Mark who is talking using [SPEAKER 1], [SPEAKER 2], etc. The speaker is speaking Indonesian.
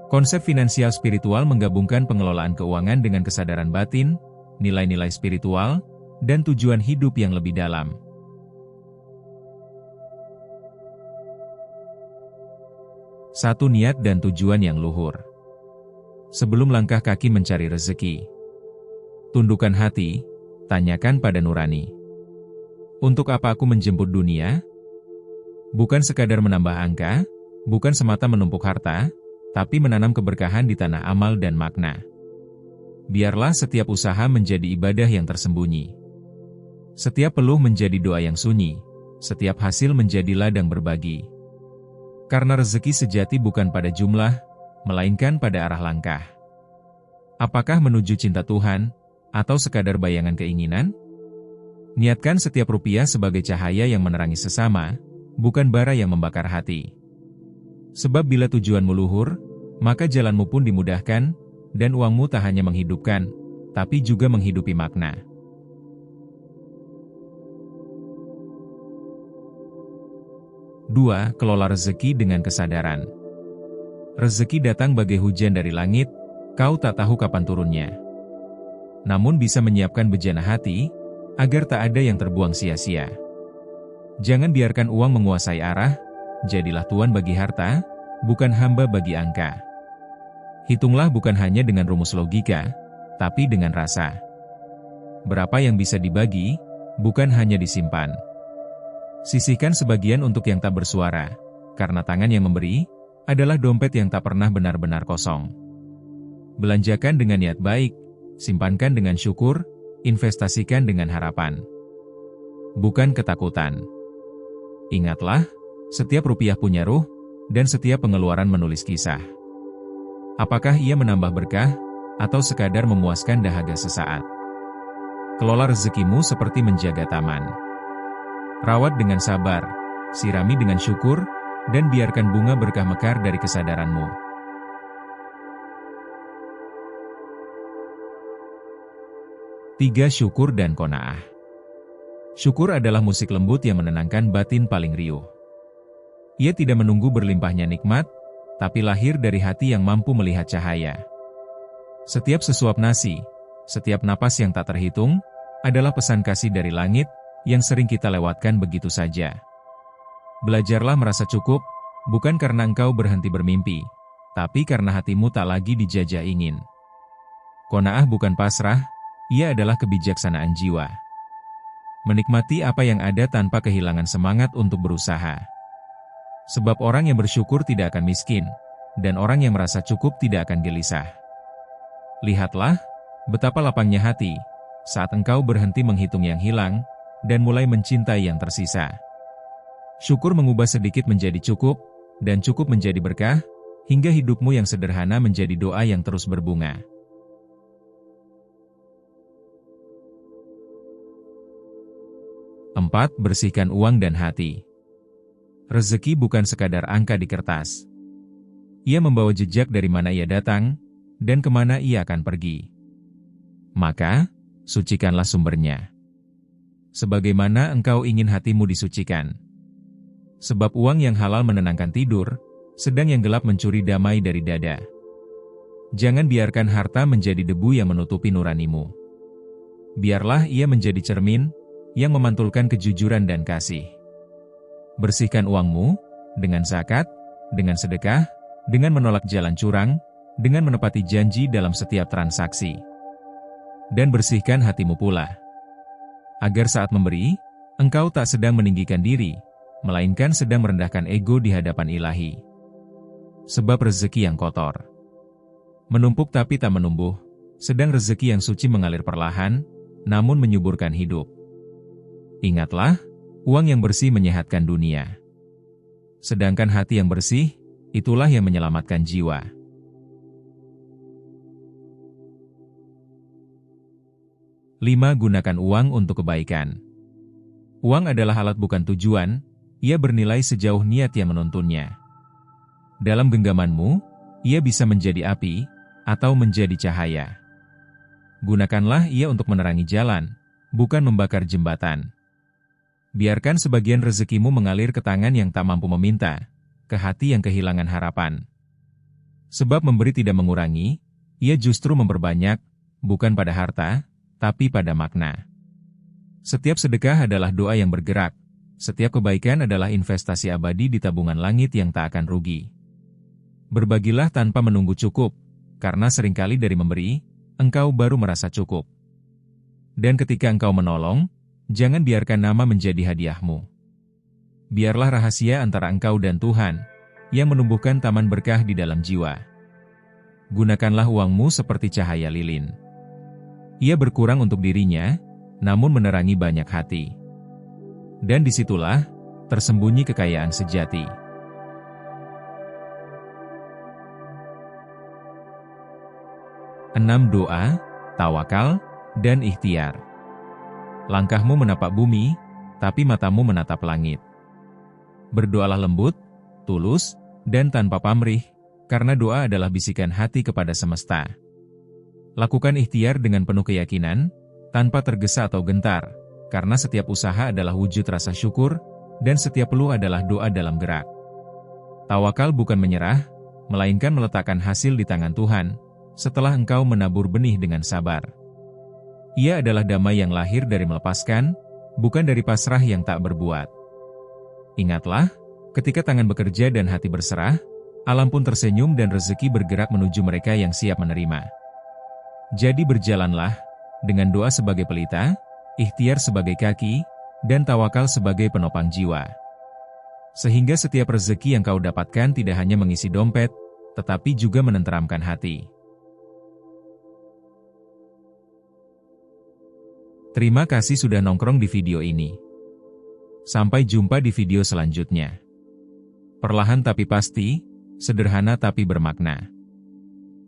[SPEAKER 1] Konsep finansial spiritual menggabungkan pengelolaan keuangan dengan kesadaran batin, nilai-nilai spiritual, dan tujuan hidup yang lebih dalam. Satu, niat dan tujuan yang luhur. Sebelum langkah kaki mencari rezeki, tundukkan hati, tanyakan pada nurani. Untuk apa aku menjemput dunia? Bukan sekadar menambah angka, bukan semata menumpuk harta, tapi menanam keberkahan di tanah amal dan makna. Biarlah setiap usaha menjadi ibadah yang tersembunyi. Setiap peluh menjadi doa yang sunyi, setiap hasil menjadi ladang berbagi. Karena rezeki sejati bukan pada jumlah, melainkan pada arah langkah. Apakah menuju cinta Tuhan, atau sekadar bayangan keinginan? Niatkan setiap rupiah sebagai cahaya yang menerangi sesama, bukan bara yang membakar hati. Sebab bila tujuanmu luhur, maka jalanmu pun dimudahkan, dan uangmu tak hanya menghidupkan, tapi juga menghidupi makna. Dua, kelola rezeki dengan kesadaran. Rezeki datang bagai hujan dari langit, kau tak tahu kapan turunnya. Namun bisa menyiapkan bejana hati, agar tak ada yang terbuang sia-sia. Jangan biarkan uang menguasai arah, jadilah tuan bagi harta, bukan hamba bagi angka. Hitunglah bukan hanya dengan rumus logika, tapi dengan rasa. Berapa yang bisa dibagi, bukan hanya disimpan. Sisihkan sebagian untuk yang tak bersuara, karena tangan yang memberi adalah dompet yang tak pernah benar-benar kosong. Belanjakan dengan niat baik, simpankan dengan syukur, investasikan dengan harapan. Bukan ketakutan. Ingatlah, setiap rupiah punya ruh, dan setiap pengeluaran menulis kisah. Apakah ia menambah berkah, atau sekadar memuaskan dahaga sesaat? Kelola rezekimu seperti menjaga taman. Rawat dengan sabar, sirami dengan syukur, dan biarkan bunga berkah mekar dari kesadaranmu. Tiga, syukur dan qanaah. Syukur adalah musik lembut yang menenangkan batin paling riuh. Ia tidak menunggu berlimpahnya nikmat, tapi lahir dari hati yang mampu melihat cahaya. Setiap sesuap nasi, setiap napas yang tak terhitung, adalah pesan kasih dari langit, yang sering kita lewatkan begitu saja. Belajarlah merasa cukup, bukan karena engkau berhenti bermimpi, tapi karena hatimu tak lagi dijajah ingin. Qanaah bukan pasrah, ia adalah kebijaksanaan jiwa. Menikmati apa yang ada tanpa kehilangan semangat untuk berusaha. Sebab orang yang bersyukur tidak akan miskin, dan orang yang merasa cukup tidak akan gelisah. Lihatlah, betapa lapangnya hati, saat engkau berhenti menghitung yang hilang, dan mulai mencintai yang tersisa. Syukur mengubah sedikit menjadi cukup, dan cukup menjadi berkah, hingga hidupmu yang sederhana menjadi doa yang terus berbunga. Empat, bersihkan uang dan hati. Rezeki bukan sekadar angka di kertas. Ia membawa jejak dari mana ia datang, dan kemana ia akan pergi. Maka, sucikanlah sumbernya. Sebagaimana engkau ingin hatimu disucikan. Sebab uang yang halal menenangkan tidur, sedang yang gelap mencuri damai dari dada. Jangan biarkan harta menjadi debu yang menutupi nuranimu. Biarlah ia menjadi cermin, yang memantulkan kejujuran dan kasih. Bersihkan uangmu, dengan zakat, dengan sedekah, dengan menolak jalan curang, dengan menepati janji dalam setiap transaksi. Dan bersihkan hatimu pula. Agar saat memberi, engkau tak sedang meninggikan diri, melainkan sedang merendahkan ego di hadapan Ilahi. Sebab rezeki yang kotor menumpuk tapi tak menumbuh, sedang rezeki yang suci mengalir perlahan, namun menyuburkan hidup. Ingatlah, uang yang bersih menyehatkan dunia. Sedangkan hati yang bersih, itulah yang menyelamatkan jiwa. Lima, gunakan uang untuk kebaikan. Uang adalah alat bukan tujuan, ia bernilai sejauh niat yang menuntunnya. Dalam genggamanmu, ia bisa menjadi api, atau menjadi cahaya. Gunakanlah ia untuk menerangi jalan, bukan membakar jembatan. Biarkan sebagian rezekimu mengalir ke tangan yang tak mampu meminta, ke hati yang kehilangan harapan. Sebab memberi tidak mengurangi, ia justru memperbanyak, bukan pada harta, tapi pada makna. Setiap sedekah adalah doa yang bergerak, setiap kebaikan adalah investasi abadi di tabungan langit yang tak akan rugi. Berbagilah tanpa menunggu cukup, karena seringkali dari memberi, engkau baru merasa cukup. Dan ketika engkau menolong, jangan biarkan nama menjadi hadiahmu. Biarlah rahasia antara engkau dan Tuhan, yang menumbuhkan taman berkah di dalam jiwa. Gunakanlah uangmu seperti cahaya lilin. Ia berkurang untuk dirinya, namun menerangi banyak hati. Dan disitulah tersembunyi kekayaan sejati. Enam, doa, tawakal, dan ikhtiar. Langkahmu menapak bumi, tapi matamu menatap langit. Berdoalah lembut, tulus, dan tanpa pamrih, karena doa adalah bisikan hati kepada semesta. Lakukan ikhtiar dengan penuh keyakinan, tanpa tergesa atau gentar, karena setiap usaha adalah wujud rasa syukur, dan setiap peluh adalah doa dalam gerak. Tawakal bukan menyerah, melainkan meletakkan hasil di tangan Tuhan, setelah engkau menabur benih dengan sabar. Ia adalah damai yang lahir dari melepaskan, bukan dari pasrah yang tak berbuat. Ingatlah, ketika tangan bekerja dan hati berserah, alam pun tersenyum dan rezeki bergerak menuju mereka yang siap menerima. Jadi berjalanlah, dengan doa sebagai pelita, ikhtiar sebagai kaki, dan tawakal sebagai penopang jiwa. Sehingga setiap rezeki yang kau dapatkan tidak hanya mengisi dompet, tetapi juga menenteramkan hati. Terima kasih sudah nongkrong di video ini. Sampai jumpa di video selanjutnya. Perlahan tapi pasti, sederhana tapi bermakna.